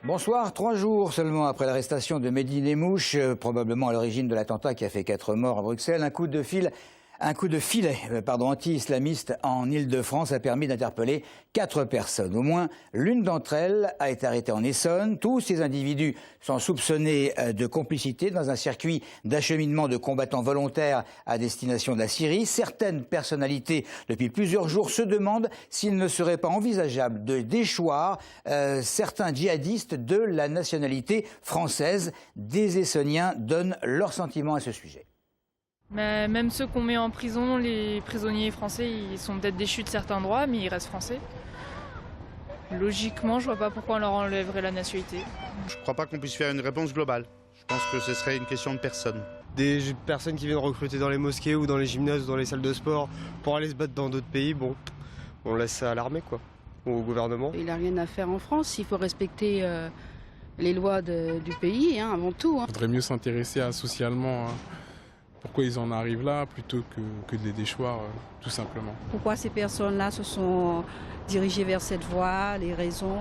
Bonsoir. 3 jours seulement après l'arrestation de Mehdi Nemmouche, probablement à l'origine de l'attentat qui a fait 4 morts à Bruxelles, un coup de filet anti-islamiste en Île-de-France a permis d'interpeller 4 personnes. Au moins l'une d'entre elles a été arrêtée en Essonne. Tous ces individus sont soupçonnés de complicité dans un circuit d'acheminement de combattants volontaires à destination de la Syrie. Certaines personnalités, depuis plusieurs jours, se demandent s'il ne serait pas envisageable de déchoir certains djihadistes de la nationalité française. Des Essonniens donnent leurs sentiments à ce sujet. Mais même ceux qu'on met en prison, les prisonniers français, ils sont peut-être déchus de certains droits, mais ils restent français. Logiquement, je vois pas pourquoi on leur enlèverait la nationalité. Je crois pas qu'on puisse faire une réponse globale. Je pense que ce serait une question de personnes. Des personnes qui viennent recruter dans les mosquées ou dans les gymnases ou dans les salles de sport pour aller se battre dans d'autres pays, bon, on laisse ça à l'armée, quoi, ou au gouvernement. Il n'a rien à faire en France, il faut respecter les lois du pays, avant tout. Il faudrait mieux s'intéresser à socialement pourquoi ils en arrivent là plutôt que de les déchoir, tout simplement. Pourquoi ces personnes-là se sont dirigées vers cette voie, les raisons,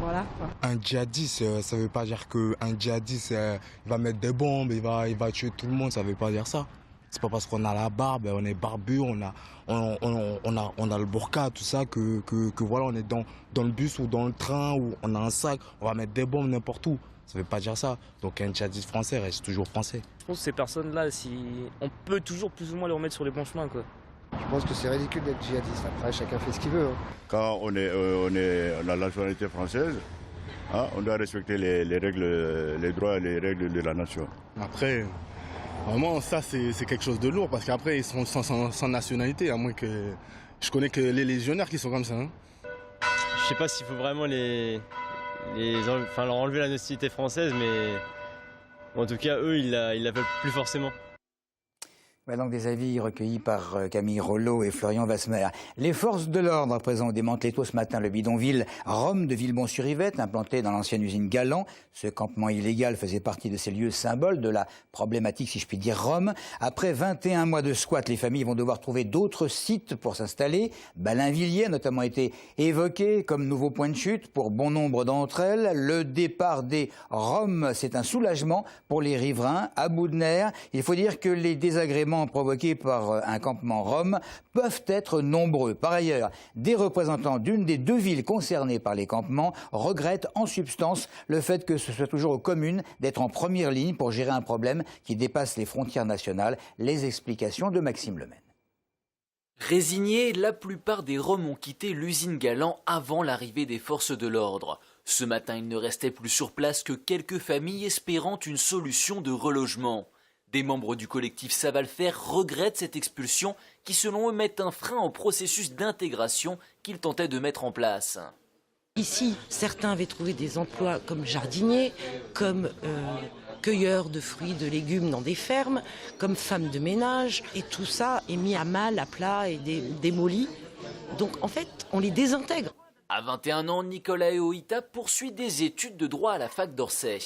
voilà. Un djihadiste, ça ne veut pas dire qu'un djihadiste il va mettre des bombes, il va tuer tout le monde, ça ne veut pas dire ça. C'est pas parce qu'on a la barbe, on est barbu, on a le burqa, tout ça, que voilà, on est dans le bus ou dans le train, ou on a un sac, on va mettre des bombes n'importe où. Ça ne veut pas dire ça. Donc un djihadiste français reste toujours français. Je pense que ces personnes-là, on peut toujours plus ou moins les remettre sur les bons chemins, quoi. Je pense que c'est ridicule d'être djihadiste. Après, chacun fait ce qu'il veut. Quand on est la nationalité française, on doit respecter les règles, les droits et les règles de la nation. Après, vraiment, ça c'est quelque chose de lourd parce qu'après ils seront sans nationalité, à moins que... Je connais que les légionnaires qui sont comme ça. Je sais pas s'il faut vraiment leur enlever la nationalité française, mais en tout cas, eux, ils la veulent plus forcément. Donc des avis recueillis par Camille Rollo et Florian Vasmer. Les forces de l'ordre à présent ont démantelé tôt ce matin le bidonville Rome de Villebon-sur-Yvette, implanté dans l'ancienne usine Galan. Ce campement illégal faisait partie de ces lieux symboles de la problématique, si je puis dire, Rome. Après 21 mois de squat, les familles vont devoir trouver d'autres sites pour s'installer. Ballainvilliers a notamment été évoqué comme nouveau point de chute pour bon nombre d'entre elles. Le départ des Roms, c'est un soulagement pour les riverains à bout de nerfs. Il faut dire que les désagréments provoqués par un campement rom peuvent être nombreux. Par ailleurs, des représentants d'une des 2 villes concernées par les campements regrettent en substance le fait que ce soit toujours aux communes d'être en première ligne pour gérer un problème qui dépasse les frontières nationales. Les explications de Maxime Lemaine. Résignés, la plupart des Roms ont quitté l'usine Galan avant l'arrivée des forces de l'ordre. Ce matin, il ne restait plus sur place que quelques familles espérant une solution de relogement. Des membres du collectif Ça va le faire regrettent cette expulsion qui, selon eux, met un frein au processus d'intégration qu'ils tentaient de mettre en place. Ici, certains avaient trouvé des emplois comme jardiniers, comme cueilleurs de fruits, de légumes dans des fermes, comme femmes de ménage. Et tout ça est mis à mal, à plat et démoli. Donc en fait, on les désintègre. À 21 ans, Nicolas Eoïta poursuit des études de droit à la fac d'Orsay.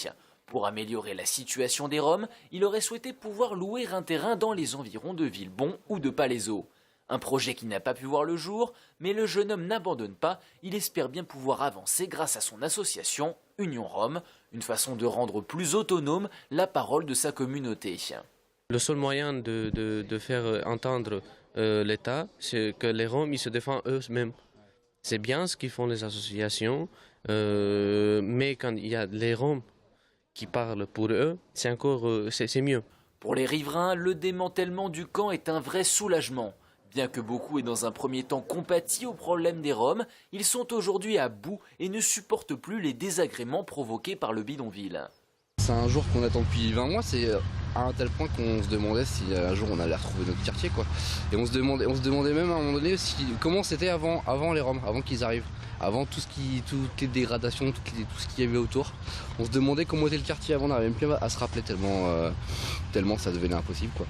Pour améliorer la situation des Roms, il aurait souhaité pouvoir louer un terrain dans les environs de Villebon ou de Palaiseau. Un projet qui n'a pas pu voir le jour, mais le jeune homme n'abandonne pas. Il espère bien pouvoir avancer grâce à son association Union Rome, une façon de rendre plus autonome la parole de sa communauté. Le seul moyen de faire entendre l'État, c'est que les Roms ils se défendent eux-mêmes. C'est bien ce qu'ils font les associations, mais quand il y a les Roms qui parlent pour eux, c'est mieux. Pour les riverains, le démantèlement du camp est un vrai soulagement. Bien que beaucoup aient dans un premier temps compati au problème des Roms, ils sont aujourd'hui à bout et ne supportent plus les désagréments provoqués par le bidonville. C'est un jour qu'on attend depuis 20 mois, c'est à un tel point qu'on se demandait si un jour on allait retrouver notre quartier, quoi. Et on se demandait même à un moment donné comment c'était avant les Roms, avant qu'ils arrivent. Avant toutes les dégradations, tout ce qu'il y avait autour. On se demandait comment était le quartier avant, on n'arrivait même plus à se rappeler tellement ça devenait impossible, quoi.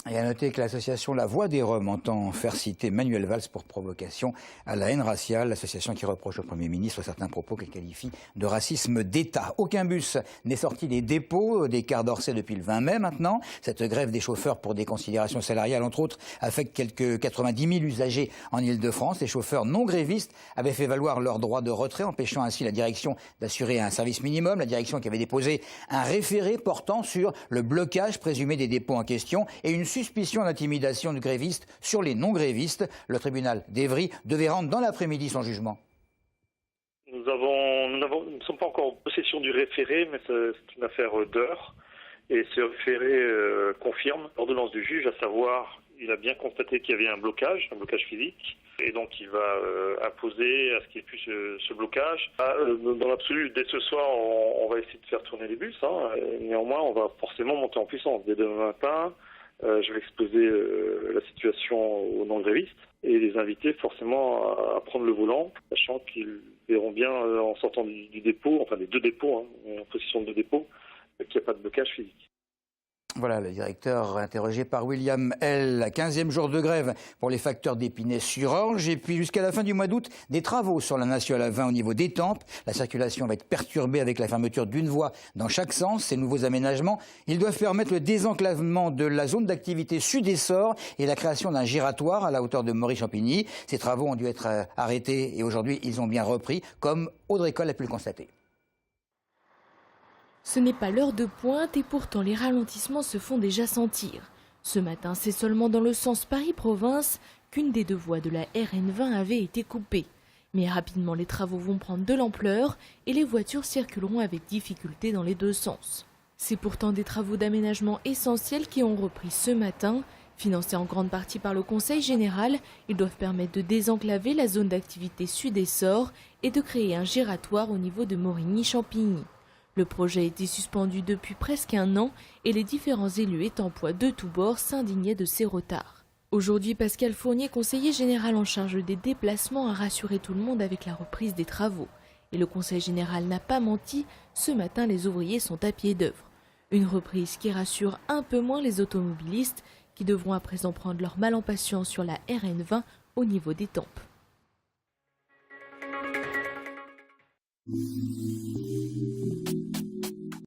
Et à noter que l'association La Voix des Roms entend faire citer Manuel Valls pour provocation à la haine raciale, l'association qui reproche au Premier ministre certains propos qu'elle qualifie de racisme d'État. Aucun bus n'est sorti des dépôts des cars d'Orsay depuis le 20 mai maintenant. Cette grève des chauffeurs pour des considérations salariales, entre autres, affecte quelques 90 000 usagers en Ile-de-France. Les chauffeurs non grévistes avaient fait valoir leur droit de retrait, empêchant ainsi la direction d'assurer un service minimum. La direction qui avait déposé un référé portant sur le blocage présumé des dépôts en question et une suspicion d'intimidation de grévistes sur les non-grévistes. Le tribunal d'Évry devait rendre dans l'après-midi son jugement. Nous ne sommes pas encore en possession du référé, mais c'est une affaire d'heures. Et ce référé confirme l'ordonnance du juge, à savoir, il a bien constaté qu'il y avait un blocage physique. Et donc il va imposer à ce qu'il y ait plus ce blocage. Dans l'absolu, dès ce soir, on va essayer de faire tourner les bus. Néanmoins, on va forcément monter en puissance. Dès demain matin, je vais exposer la situation aux non-grévistes et les inviter forcément à prendre le volant, sachant qu'ils verront bien en sortant du dépôt, enfin des deux dépôts, en position de deux dépôts, qu'il n'y a pas de blocage physique. Voilà, le directeur interrogé par William L. 15e jour de grève pour les facteurs d'Épinay-sur-Orge. Et puis jusqu'à la fin du mois d'août, des travaux sur la nationale 20 au niveau d'Étampes. La circulation va être perturbée avec la fermeture d'une voie dans chaque sens. Ces nouveaux aménagements, ils doivent permettre le désenclavement de la zone d'activité sud-essor et la création d'un giratoire à la hauteur de Mory-Champigny. Ces travaux ont dû être arrêtés et aujourd'hui, ils ont bien repris, comme Audrey Coll a pu le constater. Ce n'est pas l'heure de pointe et pourtant les ralentissements se font déjà sentir. Ce matin, c'est seulement dans le sens Paris-Province qu'une des deux voies de la RN20 avait été coupée. Mais rapidement, les travaux vont prendre de l'ampleur et les voitures circuleront avec difficulté dans les deux sens. C'est pourtant des travaux d'aménagement essentiels qui ont repris ce matin. Financés en grande partie par le Conseil général, ils doivent permettre de désenclaver la zone d'activité sud-essor et de créer un giratoire au niveau de Morigny-Champigny. Le projet a été suspendu depuis presque un an et les différents élus étampois de tous bords s'indignaient de ces retards. Aujourd'hui, Pascal Fournier, conseiller général en charge des déplacements, a rassuré tout le monde avec la reprise des travaux. Et le Conseil général n'a pas menti, ce matin les ouvriers sont à pied d'œuvre. Une reprise qui rassure un peu moins les automobilistes qui devront à présent prendre leur mal en patience sur la RN20 au niveau d'Étampes.